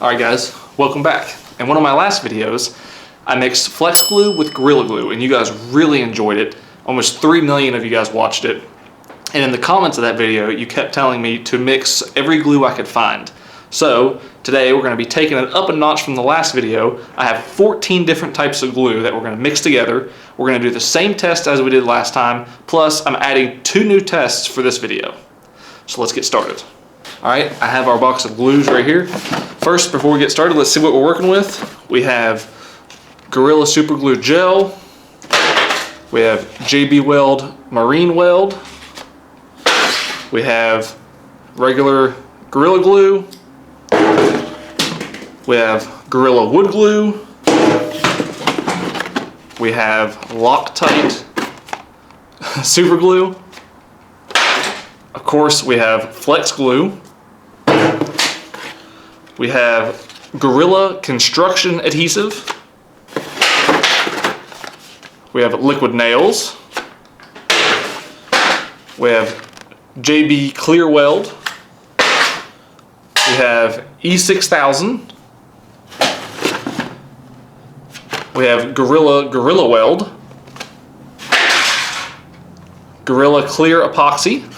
Alright guys, welcome back. In one of my last videos, I mixed Flex Glue with Gorilla Glue and you guys really enjoyed it. Almost 3 million of you guys watched it. And in the comments of that video, you kept telling me to mix every glue I could find. So today we're going to be taking it up a notch from the last video. I have 14 different types of glue that we're going to mix together. We're going to do the same test as we did last time, plus I'm adding 2 new tests for this video. So let's get started. Alright, I have our box of glues right here. First, before we get started, let's see what we're working with. We have Gorilla Super Glue Gel. We have JB Weld Marine Weld. We have regular Gorilla Glue. We have Gorilla Wood Glue. We have Loctite Super Glue. Of course, we have Flex Glue. We have Gorilla Construction Adhesive. We have Liquid Nails. We have JB Clear Weld. We have E6000. We have Gorilla Weld. Gorilla Clear Epoxy.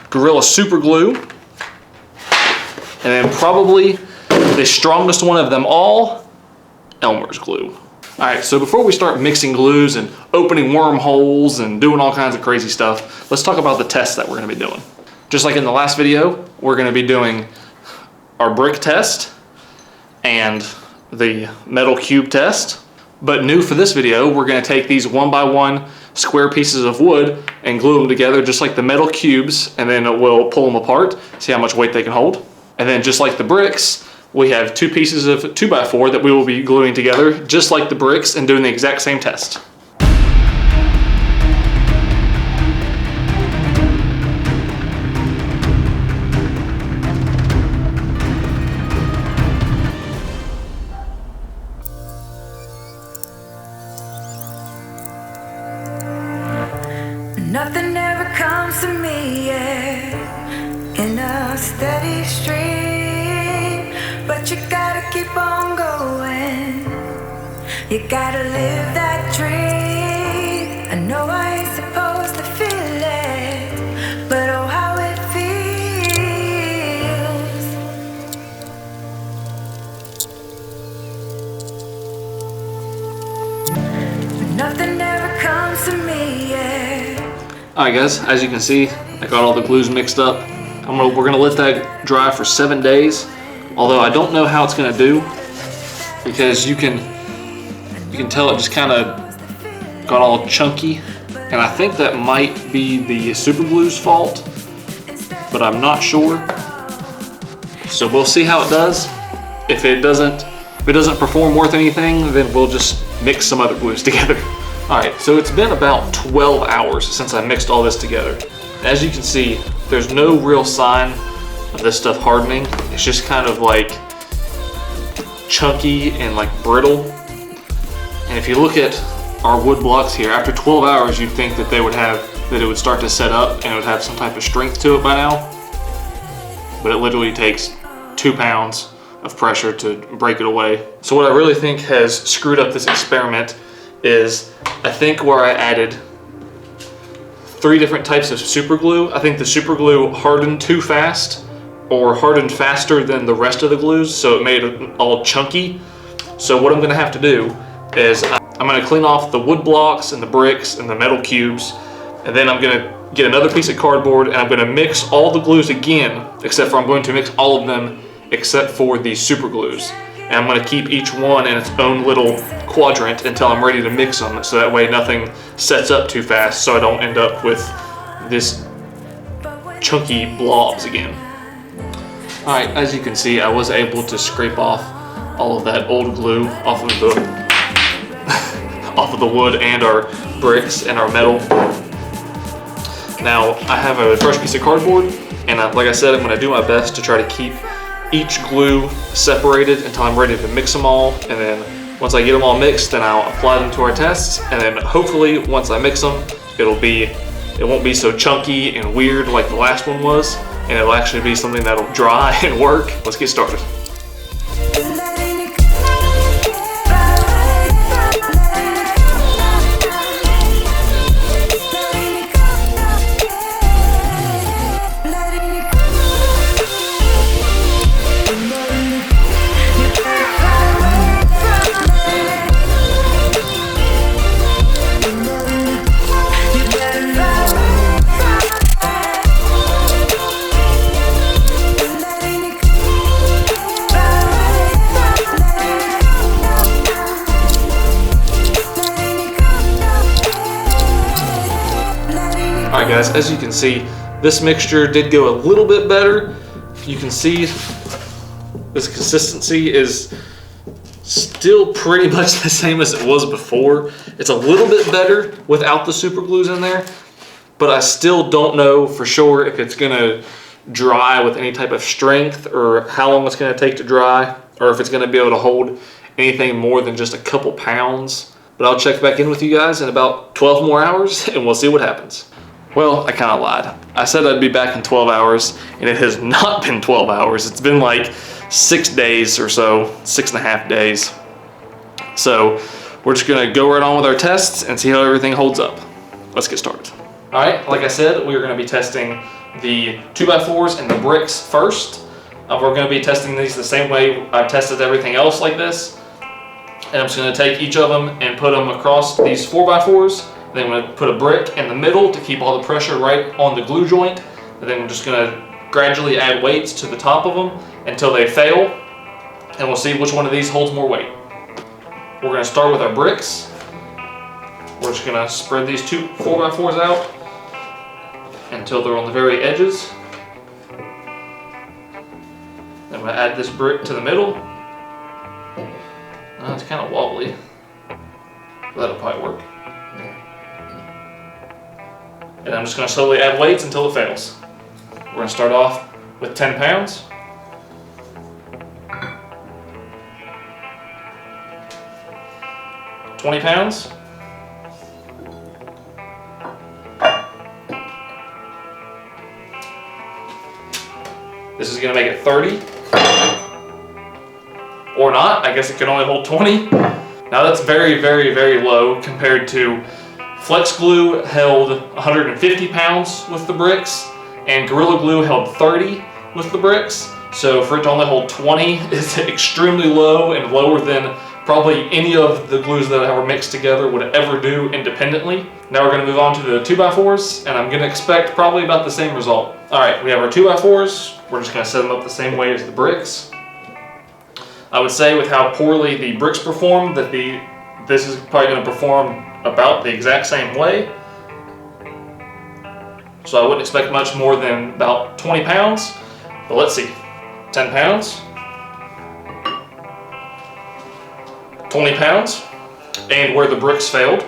Gorilla Super Glue. And then probably the strongest one of them all, Elmer's Glue. Alright, so before we start mixing glues and opening wormholes and doing all kinds of crazy stuff, let's talk about the tests that we're going to be doing. Just like in the last video, we're going to be doing our brick test and the metal cube test. But new for this video, we're going to take these 1x1 square pieces of wood and glue them together just like the metal cubes, and then we'll pull them apart, see how much weight they can hold. And then just like the bricks, we have 2 pieces of 2x4 that we will be gluing together just like the bricks and doing the exact same test. Nothing ever comes to me, in a steady stream, but you gotta keep on going. You gotta live that dream. I know I ain't supposed to feel it, but oh how it feels. Nothing ever comes to me, Alright guys, as you can see, I got all the glues mixed up. We're gonna let that dry for 7 days. Although I don't know how it's gonna do, because you can tell it just kind of got all chunky, and I think that might be the super glue's fault, but I'm not sure. So we'll see how it does. If it doesn't perform worth anything, then we'll just mix some other glues together. Alright, so it's been about 12 hours since I mixed all this together. As you can see, there's no real sign of this stuff hardening. It's just kind of like chunky and like brittle. And if you look at our wood blocks here, after 12 hours you'd think that it would start to set up and it would have some type of strength to it by now. But it literally takes 2 pounds of pressure to break it away. So what I really think has screwed up this experiment is I think where I added 3 different types of super glue. I think the super glue hardened too fast, or hardened faster than the rest of the glues, so it made it all chunky. So what I'm going to have to do is I'm going to clean off the wood blocks and the bricks and the metal cubes, and then I'm going to get another piece of cardboard and I'm going to mix all the glues again, except for I'm going to mix all of them except for the super glues. And I'm going to keep each one in its own little quadrant until I'm ready to mix them, so that way nothing sets up too fast, so I don't end up with this chunky blobs again. Alright, as you can see, I was able to scrape off all of that old glue off of the wood and our bricks and our metal. Now I have a fresh piece of cardboard, and like I said, I'm going to do my best to try to keep each glue separated until I'm ready to mix them all, and then once I get them all mixed, then I'll apply them to our tests, and then hopefully once I mix them, it won't be so chunky and weird like the last one was, and it'll actually be something that'll dry and work. Let's get started. Alright guys, as you can see, this mixture did go a little bit better. You can see this consistency is still pretty much the same as it was before. It's a little bit better without the super glues in there, but I still don't know for sure if it's gonna dry with any type of strength or how long it's gonna take to dry, or if it's gonna be able to hold anything more than just a couple pounds. But I'll check back in with you guys in about 12 more hours and we'll see what happens. Well, I kind of lied. I said I'd be back in 12 hours, and it has not been 12 hours. It's been like 6 days or so, 6.5 days. So we're just gonna go right on with our tests and see how everything holds up. Let's get started. All right, like I said, we're gonna be testing the 2x4s and the bricks first. We're gonna be testing these the same way I've tested everything else like this. And I'm just gonna take each of them and put them across these 4x4s. Then I'm going to put a brick in the middle to keep all the pressure right on the glue joint. And then we're just going to gradually add weights to the top of them until they fail. And we'll see which one of these holds more weight. We're going to start with our bricks. We're just going to spread these two 4x4s out until they're on the very edges. Then I'm going to add this brick to the middle. It's kind of wobbly, but that'll probably work. And I'm just going to slowly add weights until it fails. We're going to start off with 10 pounds. £20. This is going to make it 30. Or not. I guess it can only hold 20. Now that's very, very, very low compared to Flex Glue held 150 pounds with the bricks, and Gorilla Glue held 30 with the bricks. So for it to only hold 20 is extremely low and lower than probably any of the glues that were mixed together would ever do independently. Now we're going to move on to the 2x4s, and I'm going to expect probably about the same result. All right, we have our 2x4s. We're just going to set them up the same way as the bricks. I would say with how poorly the bricks performed that this is probably going to perform about the exact same way. So I wouldn't expect much more than about 20 pounds, but let's see. 10 pounds, 20 pounds, and where the bricks failed,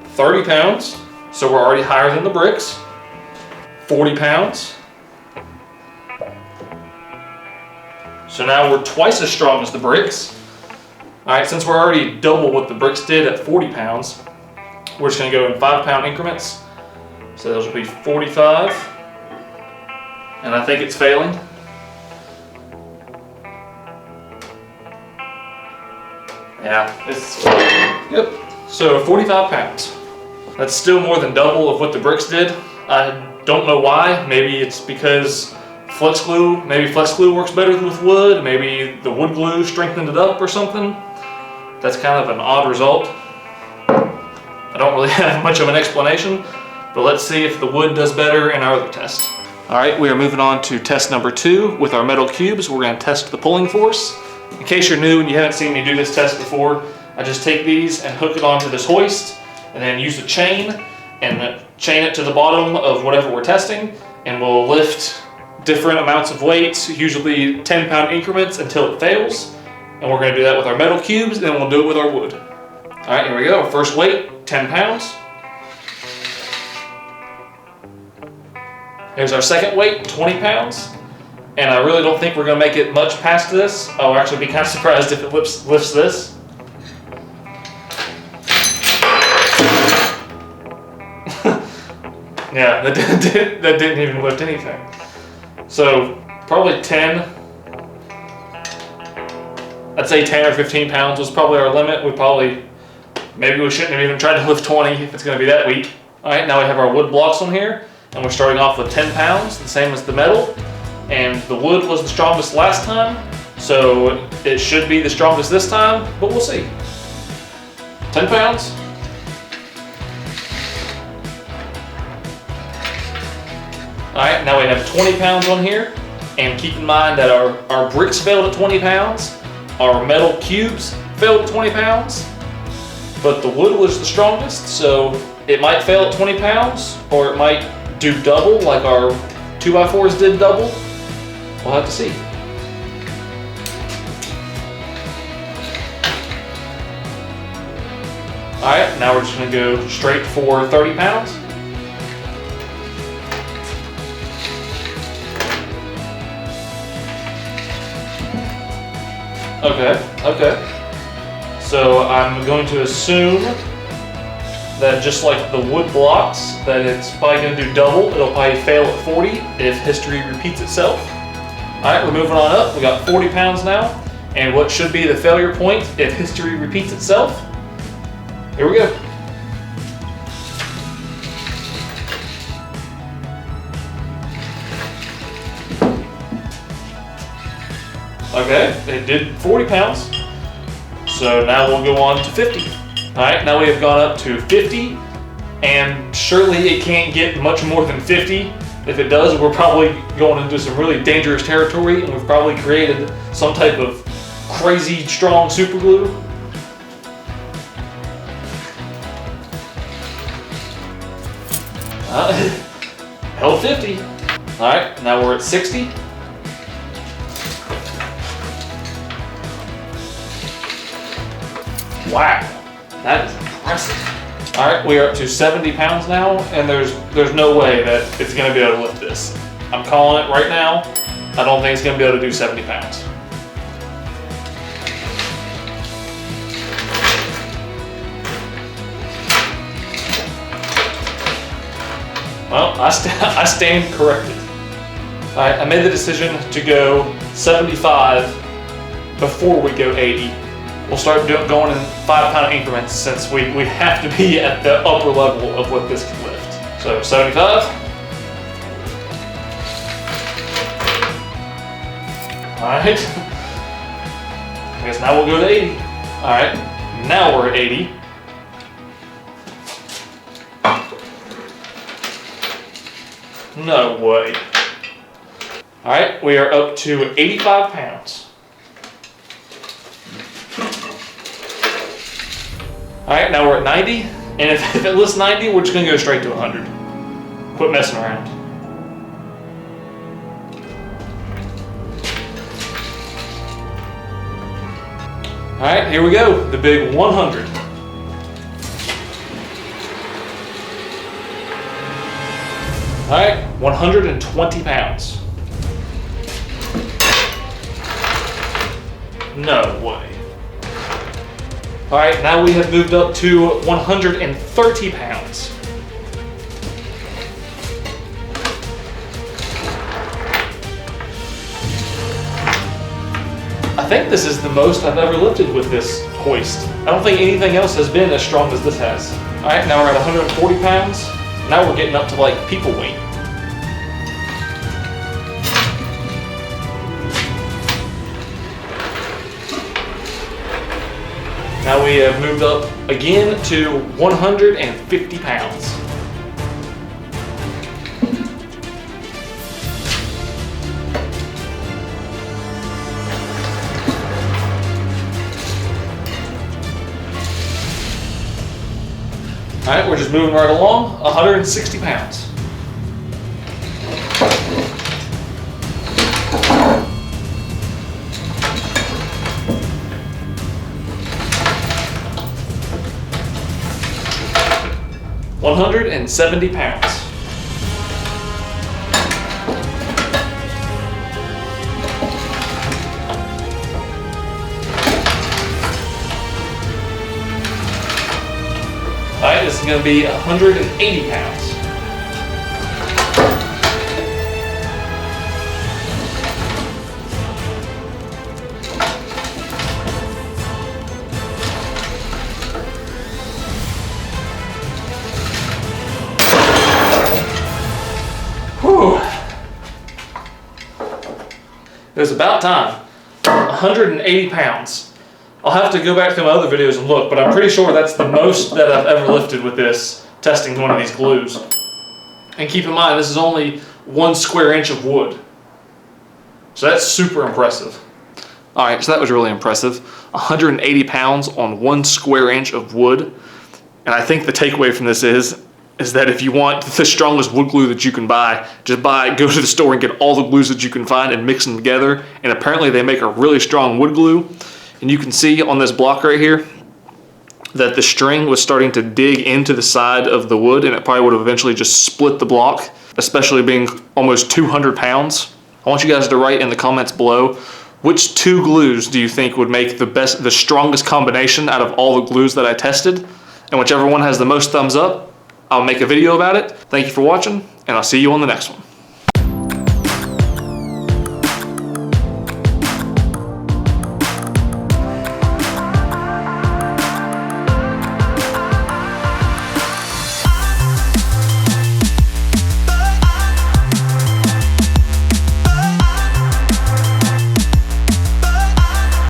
30 pounds, so we're already higher than the bricks, 40 pounds, so now we're twice as strong as the bricks. Alright, since we're already double what the bricks did at 40 pounds, we're just going to go in 5 pound increments. So those will be 45. And I think it's failing. Yeah, it's, yep. So 45 pounds. That's still more than double of what the bricks did. I don't know why. Maybe it's because Flex Glue works better with wood. Maybe the wood glue strengthened it up or something. That's kind of an odd result. I don't really have much of an explanation, but let's see if the wood does better in our other test. All right, we are moving on to test number 2 with our metal cubes. We're going to test the pulling force. In case you're new and you haven't seen me do this test before, I just take these and hook it onto this hoist and then use a chain and chain it to the bottom of whatever we're testing, and we'll lift different amounts of weights, usually 10 pound increments, until it fails. And we're going to do that with our metal cubes, and then we'll do it with our wood. All right, here we go. Our first weight, 10 pounds. Here's our second weight, 20 pounds. And I really don't think we're going to make it much past this. I'll actually be kind of surprised if it lifts this. Yeah, that didn't even lift anything. So probably 10. I'd say 10 or 15 pounds was probably our limit. Maybe we shouldn't have even tried to lift 20 if it's going to be that weak. All right, now we have our wood blocks on here, and we're starting off with 10 pounds, the same as the metal. And the wood was the strongest last time, so it should be the strongest this time, but we'll see. 10 pounds. All right, now we have 20 pounds on here, and keep in mind that our bricks failed at 20 pounds, our metal cubes failed at 20 pounds, but the wood was the strongest, so it might fail at 20 pounds, or it might do double, like our 2x4s did double. We'll have to see. All right, now we're just gonna go straight for 30 pounds. Okay. So I'm going to assume that just like the wood blocks, that it's probably going to do double. It'll probably fail at 40 if history repeats itself. All right, we're moving on up. We got 40 pounds now. And what should be the failure point if history repeats itself? Here we go. Okay, it did 40 pounds. So now we'll go on to 50. All right, now we have gone up to 50, and surely it can't get much more than 50. If it does, we're probably going into some really dangerous territory, and we've probably created some type of crazy strong super glue. Held 50. All right, now we're at 60. Wow, that is impressive. All right, we are up to 70 pounds now, and there's no way that it's gonna be able to lift this. I'm calling it right now. I don't think it's gonna be able to do 70 pounds. Well, I stand corrected. All right, I made the decision to go 75 before we go 80. We'll start going in 5-pound increments since we have to be at the upper level of what this can lift. So 75. All right. I guess now we'll go to 80. All right, now we're at 80. No way. All right, we are up to 85 pounds. All right, now we're at 90, and if it lists 90, we're just gonna go straight to 100. Quit messing around. All right, here we go, the big 100. All right, 120 pounds. No way. All right, now we have moved up to 130 pounds. I think this is the most I've ever lifted with this hoist. I don't think anything else has been as strong as this has. All right, now we're at 140 pounds. Now we're getting up to like people weight. Now we have moved up again to 150 pounds. All right, we're just moving right along, 160 pounds. $170 pounds. All right, this is going to be 180 pounds. It was about time. 180 pounds. I'll have to go back to my other videos and look, but I'm pretty sure that's the most that I've ever lifted with this, testing one of these glues. And keep in mind, this is only 1 square inch of wood. So that's super impressive. All right, so that was really impressive. 180 pounds on 1 square inch of wood. And I think the takeaway from this is that if you want the strongest wood glue that you can buy, just go to the store and get all the glues that you can find and mix them together. And apparently they make a really strong wood glue. And you can see on this block right here that the string was starting to dig into the side of the wood, and it probably would have eventually just split the block, especially being almost 200 pounds. I want you guys to write in the comments below, which 2 glues do you think would make the strongest combination out of all the glues that I tested? And whichever one has the most thumbs up, I'll make a video about it. Thank you for watching, and I'll see you on the next one.